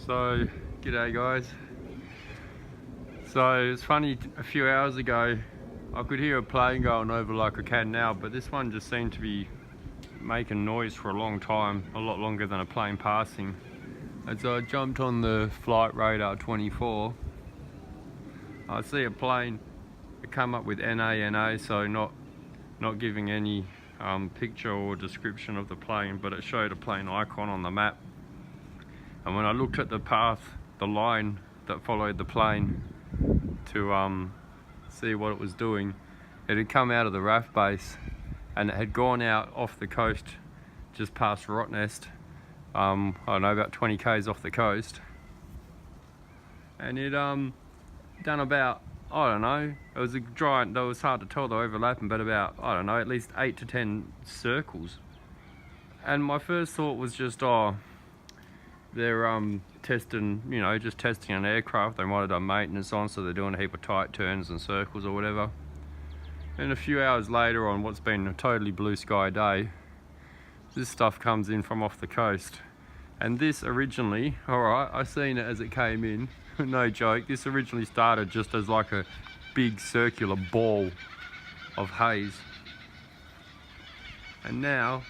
So, g'day guys. So it's funny, a few hours ago I could hear a plane going over like I can now, but this one just seemed to be making noise for a long time, a lot longer than a plane passing. And so I jumped on the flight radar 24. I see a plane come up with NA, so not giving any picture or description of the plane, but it showed a plane icon on the map. And when I looked at the path, the line that followed the plane to see what it was doing, it had come out of the RAAF base and it had gone out off the coast just past Rottnest, I don't know, about 20 k's off the coast, and it done about, I don't know, it was a giant, though it was hard to tell, they were overlapping, but about, I don't know, at least 8 to 10 circles. And my first thought was just, oh, they're testing, you know, just testing an aircraft they might have done maintenance on, so they're doing a heap of tight turns and circles or whatever. And a few hours later, on what's been a totally blue sky day, this stuff comes in from off the coast. And this originally, alright, I seen it as it came in, no joke, this originally started just as like a big circular ball of haze. And now,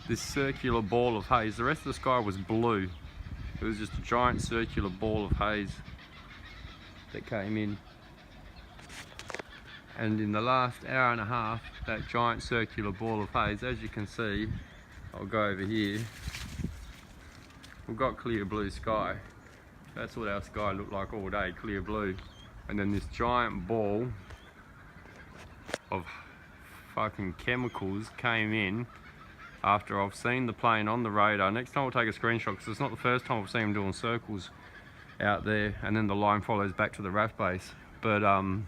this circular ball of haze, the rest of the sky was blue. It was just a giant circular ball of haze that came in. And in the last hour and a half, that giant circular ball of haze, as you can see, I'll go over here, we've got clear blue sky. That's what our sky looked like all day, clear blue. And then this giant ball of fucking chemicals came in after I've seen the plane on the radar. Next time I'll take a screenshot, because it's not the first time I've seen them doing circles out there, and then the line follows back to the RAAF base. But I've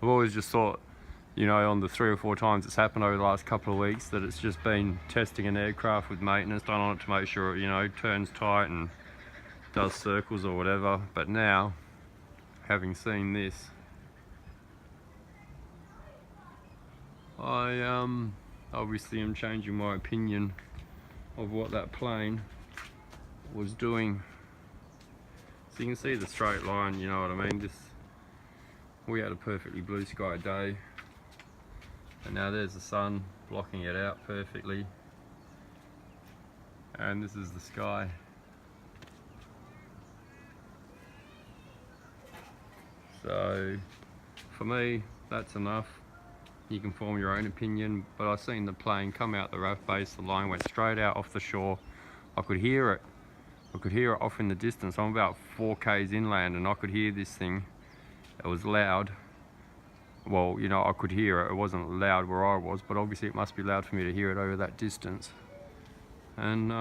always just thought, you know, on the 3 or 4 times it's happened over the last couple of weeks, that it's just been testing an aircraft with maintenance done on it to make sure, you know, turns tight and does circles or whatever. But now, having seen this, I obviously am changing my opinion of what that plane was doing. So you can see the straight line, you know what I mean? We had a perfectly blue sky day, and now there's the sun blocking it out perfectly, and this is the sky. So for me, that's enough. You can form your own opinion, but I seen the plane come out the RAAF base, the line went straight out off the shore. I could hear it. I could hear it off in the distance. I'm about 4 k's inland and I could hear this thing. It was loud. Well, you know, I could hear it. It wasn't loud where I was, but obviously it must be loud for me to hear it over that distance. And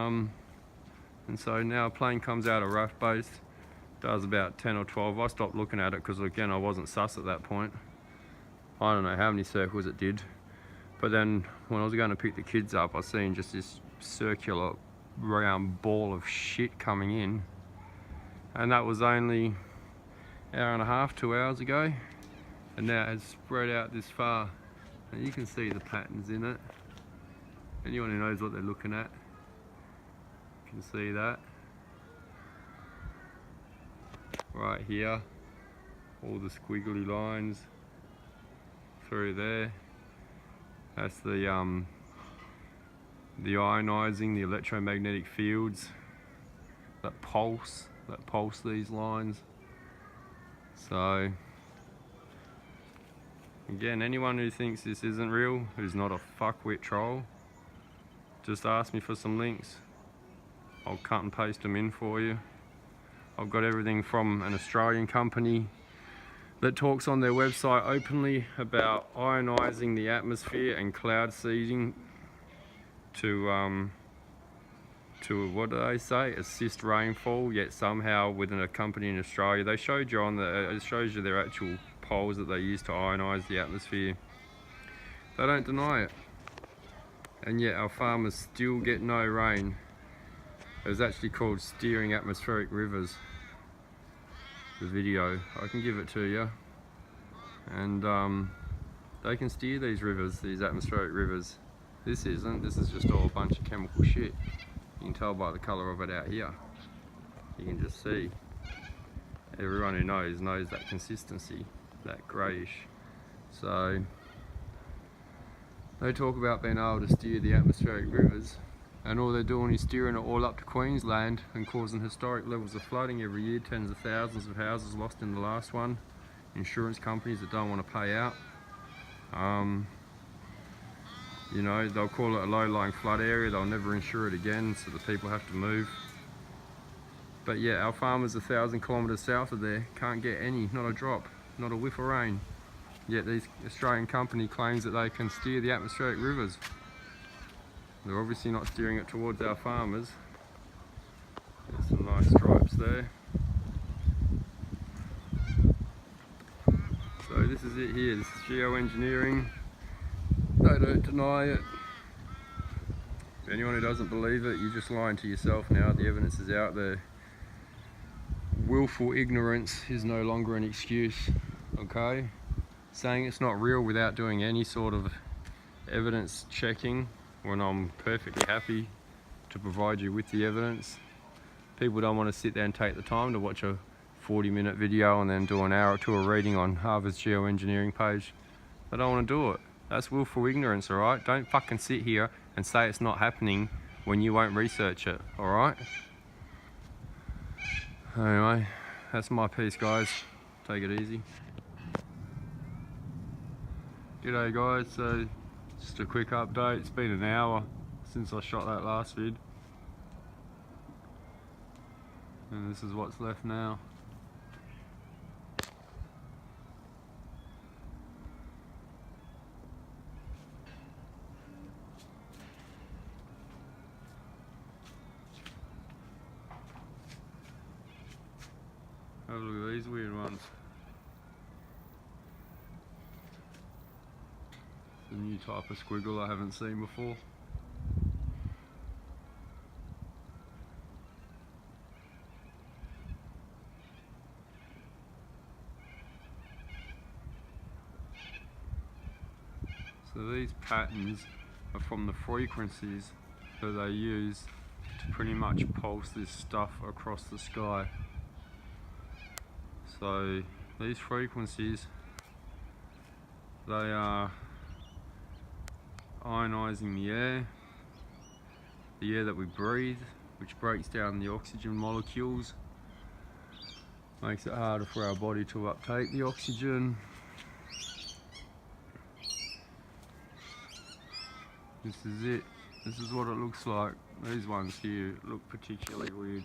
so now a plane comes out of RAAF base, does about 10 or 12. I stopped looking at it because, again, I wasn't sus at that point. I don't know how many circles it did, but then when I was going to pick the kids up, I seen just this circular round ball of shit coming in, and that was only an hour and a half, 2 hours ago, and now it's spread out this far, and you can see the patterns in it. Anyone who knows what they're looking at can see that right here, all the squiggly lines through there. That's the ionizing, the electromagnetic fields that pulse these lines. So again, anyone who thinks this isn't real, who's not a fuckwit troll, just ask me for some links. I'll cut and paste them in for you. I've got everything from an Australian company that talks on their website openly about ionizing the atmosphere and cloud seeding to what do they say, assist rainfall, yet somehow within a company in Australia, they showed you on the, it shows you their actual poles that they use to ionize the atmosphere. They don't deny it, and yet our farmers still get no rain. It was actually called Steering Atmospheric Rivers, the video. I can give it to you, and they can steer these rivers, these atmospheric rivers. This isn't, this is just all a bunch of chemical shit. You can tell by the colour of it out here. You can just see. Everyone who knows that consistency, that greyish. So they talk about being able to steer the atmospheric rivers, and all they're doing is steering it all up to Queensland and causing historic levels of flooding every year. Tens of thousands of houses lost in the last one. Insurance companies that don't want to pay out. You know, they'll call it a low-lying flood area, they'll never insure it again, so the people have to move. But yeah, our farmers 1,000 kilometres south of there can't get any, not a drop, not a whiff of rain. Yet this Australian company claims that they can steer the atmospheric rivers. They're obviously not steering it towards our farmers. There's some nice stripes there. So this is it here, this is geoengineering. They don't deny it. If anyone who doesn't believe it, you're just lying to yourself now. The evidence is out there. Willful ignorance is no longer an excuse, okay? Saying it's not real without doing any sort of evidence checking, when I'm perfectly happy to provide you with the evidence. People don't want to sit there and take the time to watch a 40-minute video and then do an hour or two of reading on Harvard's geoengineering page. They don't want to do it. That's willful ignorance, alright? Don't fucking sit here and say it's not happening when you won't research it, alright? Anyway, that's my piece, guys. Take it easy. G'day guys, so just a quick update. It's been an hour since I shot that last vid. And this is what's left now. Have a look at these weird ones. It's a new type of squiggle I haven't seen before. So these patterns are from the frequencies that they use to pretty much pulse this stuff across the sky. So these frequencies, they are ionizing the air that we breathe, which breaks down the oxygen molecules, makes it harder for our body to uptake the oxygen. This is it. This is what it looks like. These ones here look particularly weird.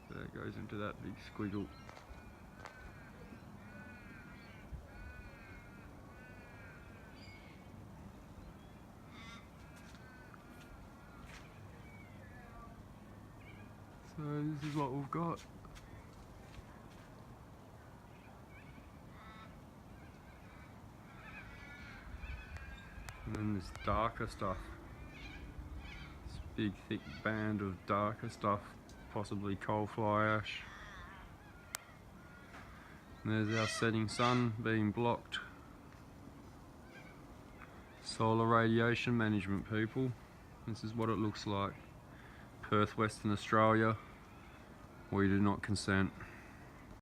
That goes into that big squiggle. So this is what we've got. And then this darker stuff. This big thick band of darker stuff. Possibly coal fly ash. And there's our setting sun being blocked. Solar radiation management, people. This is what it looks like. Perth, Western Australia. We do not consent.